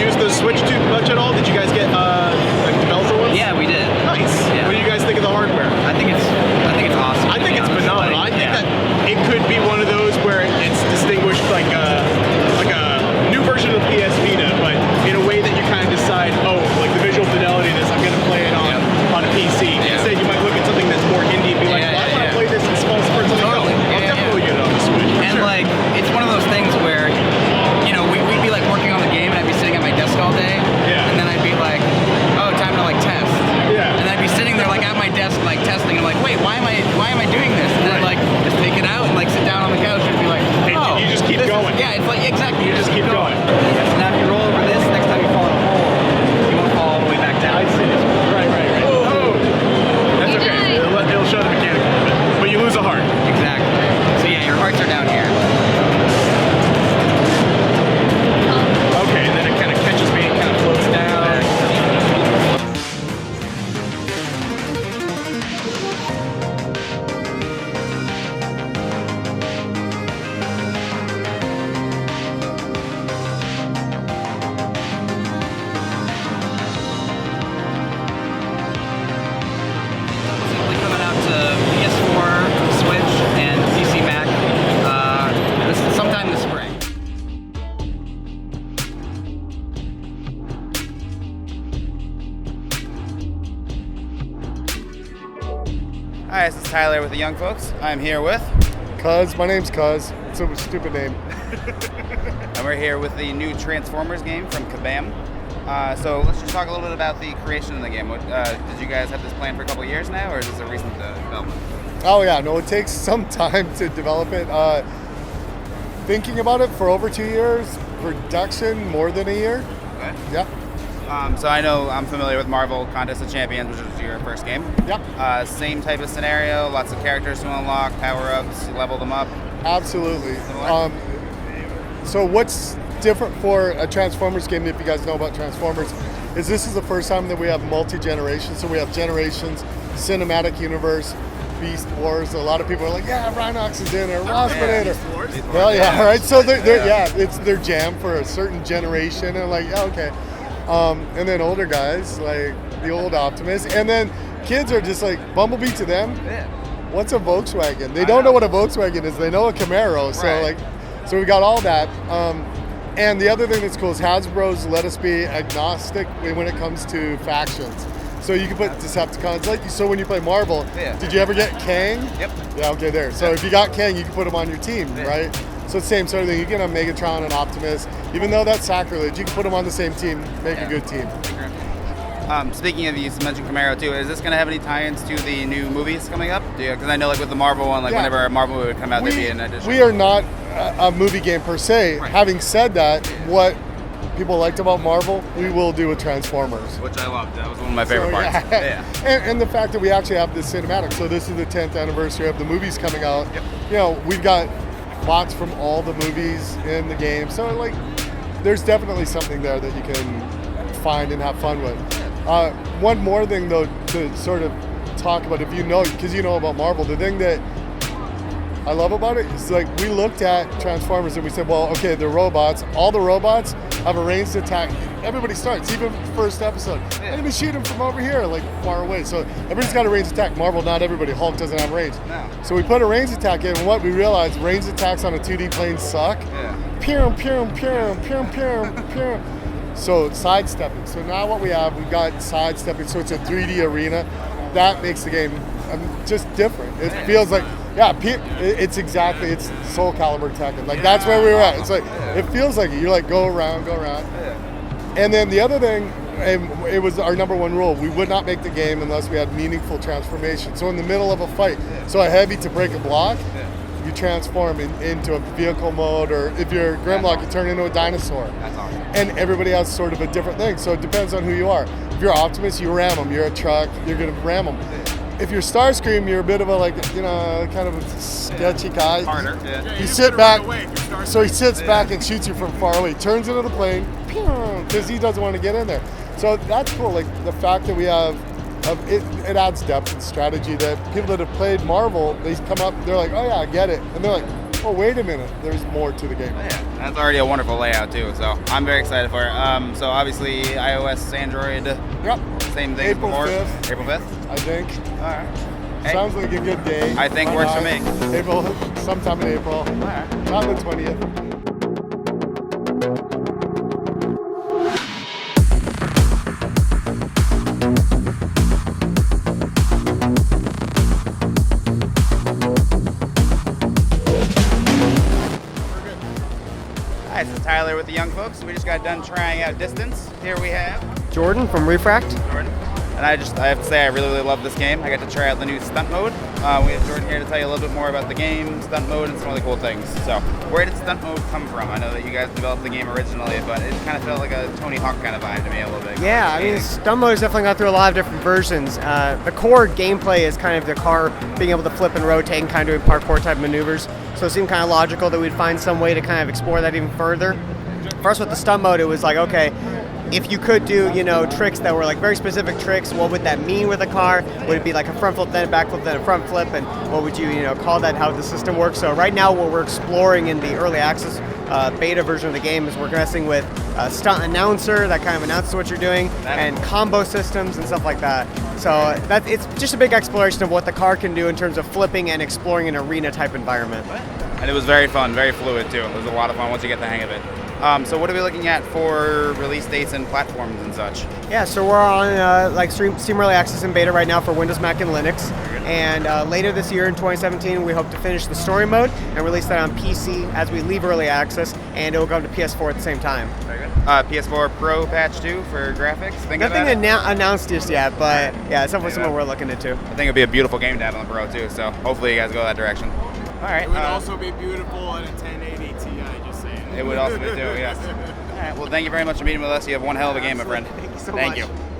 use the Switch too much at all? Did you guys get like developer ones? Yeah, we did. Nice. Yeah. What do you guys think of the hardware? I think it's awesome. I think it's phenomenal. I think that it could be one of those where it's distinguished like a new version of PS Vita, but in a way that you kind of decide, oh, like the visual fidelity of this, I'm going to play it on a PC. Instead, you might look at something that's more indie and be like, well, I want to play this in small spurts. Totally. I'll definitely get it on the Switch. And like, it's one of those things where, you know, we'd be like working on the game and I'd be sitting at my desk all day. Yeah. And then I'd be like, oh, time to like test. Yeah. And I'd be sitting there like at my desk like testing. I'm like, wait, why am I doing this? And then I'd like just take it out and like sit down on the couch and be like, oh, you just keep going. Yeah, it's like exactly. You just keep going. So now if you roll over this, next time you fall in a hole, you won't fall all the way back down. I see. Right. Oh. That's okay. It'll show the mechanic a little bit, but you lose a heart. Exactly. So yeah, your hearts are down here. Okay, and then it kind of catches me and kind of floats down. Simply coming out to PS4, Switch, and PC Mac sometime this spring. Hi, this is Tyler with the Young Folks. I'm here with, Cuz, my name's Cuz. It's a stupid name. and we're here with the new Transformers game from Kabam. So let's just talk a little bit about the creation of the game. Did you guys have this plan for a couple of years now, or is this a recent development? Oh yeah, no, it takes some time to develop it. Thinking about it for over 2 years, production more than a year. Okay. Yeah. So I know I'm familiar with Marvel Contest of Champions, which was your first game. Yep. Same type of scenario, lots of characters to unlock, power-ups, level them up. Absolutely. Similar? So what's different for a Transformers game, if you guys know about Transformers, is this is the first time that we have multi-generation. So we have Generations, Cinematic Universe, Beast Wars. A lot of people are like, yeah, Rhinox is in there, Waspinator. Well, yeah, right. So it's their jam for a certain generation, and like, yeah, okay. And then older guys like the old Optimus, and then kids are just like Bumblebee to them. Yeah. What's a Volkswagen? They don't know what a Volkswagen is. They know a Camaro. So Right. so we got all that. And the other thing that's cool is Hasbro's let us be agnostic when it comes to factions. So you can put Decepticons, like so when you play Marvel. Yeah. Did you ever get Kang? Yep. Yeah. Okay. There. So if you got Kang, you can put him on your team, Yeah. right? So it's the same sort of thing. You can have Megatron and Optimus. Even though that's sacrilege, you can put them on the same team, make a good team. Speaking of, you mentioned Camaro too. Is this going to have any tie-ins to the new movies coming up? Because I know, like with the Marvel one, like Yeah. whenever a Marvel movie would come out, there'd be an addition. We are not a movie game per se. Right. Having said that, what people liked about Marvel, we will do with Transformers. Which I loved. That was one of my favorite So, parts. yeah. And the fact that we actually have this cinematic. So this is the 10th anniversary of the movies coming out. Yep. You know, we've got plots from all the movies in the game. So like, there's definitely something there that you can find and have fun with. One more thing though to sort of talk about, if you know, because you know about Marvel, the thing that I love about it is like we looked at Transformers and we said, well, okay, they're robots. All the robots have a ranged attack. Everybody starts, even first episode. Enemy shoot them from over here, like far away. So everybody's got a ranged attack. Marvel, not everybody. Hulk doesn't have range. No. So we put a ranged attack in, and what we realized, ranged attacks on a 2D plane suck. Yeah. Pew, pew, pew, pew, pew, pew. So sidestepping. So now what we have, we've got sidestepping. So it's a 3D arena. That makes the game just different. It feels like, it's exactly, it's Soul Calibur Tekken. Like that's where we were at. It's like, it feels like it. You're like, go around. And then the other thing, and it was our number one rule, we would not make the game unless we had meaningful transformation. So in the middle of a fight, so a heavy to break a block, you transform into a vehicle mode, or if you're Grimlock, you turn into a dinosaur. That's awesome. And everybody has sort of a different thing, so it depends on who you are. If you're Optimus, you ram them. You're a truck, you're gonna ram them. If you're Starscream, you're a bit of a kind of a sketchy guy. Harder, yeah. You sit back, so he sits back and shoots you from far away. Turns into the plane, because he doesn't want to get in there. So that's cool. Like the fact that we have, it adds depth and strategy that people that have played Marvel, they come up, they're like, oh yeah, I get it, and they're like, oh, wait a minute, there's more to the game. Yeah, that's already a wonderful layout too, so I'm very excited for it. So obviously iOS, Android, Yep. same thing April before. 5th. April 5th? I think. All right. Hey, Sounds like a good day. I think Why works for not? me. April, sometime in April. All right. Not the 20th. Hi, this is Tyler with the Young Folks. We just got done trying out Distance. Here we have Jordan from Refract. Jordan. And I have to say I really love this game. I got to try out the new stunt mode. We have Jordan here to tell you a little bit more about the game, stunt mode, and some other cool things. So, where did stunt mode come from? I know that you guys developed the game originally, but it kind of felt like a Tony Hawk kind of vibe to me a little bit. Yeah, I mean, stunt mode has definitely gone through a lot of different versions. The core gameplay is kind of the car being able to flip and rotate and kind of doing parkour type maneuvers. So it seemed kind of logical that we'd find some way to kind of explore that even further. For us with the stunt mode, it was like, okay, if you could do, tricks that were like very specific tricks, what would that mean with a car? Would it be like a front flip, then a back flip, then a front flip? And what would you, call that, how the system works? So right now what we're exploring in the early access beta version of the game is we're messing with a stunt announcer that kind of announces what you're doing, and combo systems and stuff like that. So it's just a big exploration of what the car can do in terms of flipping and exploring an arena type environment. And it was very fun, very fluid too. It was a lot of fun once you get the hang of it. So what are we looking at for release dates and platforms and such? Yeah, so we're on Steam Early Access and beta right now for Windows, Mac, and Linux. And later this year in 2017, we hope to finish the story mode and release that on PC as we leave Early Access, and it will come to PS4 at the same time. Very good. PS4 Pro patch 2 for graphics? Nothing announced just yet, but yeah, it's definitely something we're looking into. I think it'd be a beautiful game to have on the Pro too, so hopefully you guys go that direction. All right. It would also be beautiful on a 1080 Ti, just saying. It would also be too, yes. All right, well, thank you very much for meeting with us. You have one hell of a game, my friend. Thank you so Thank much. you.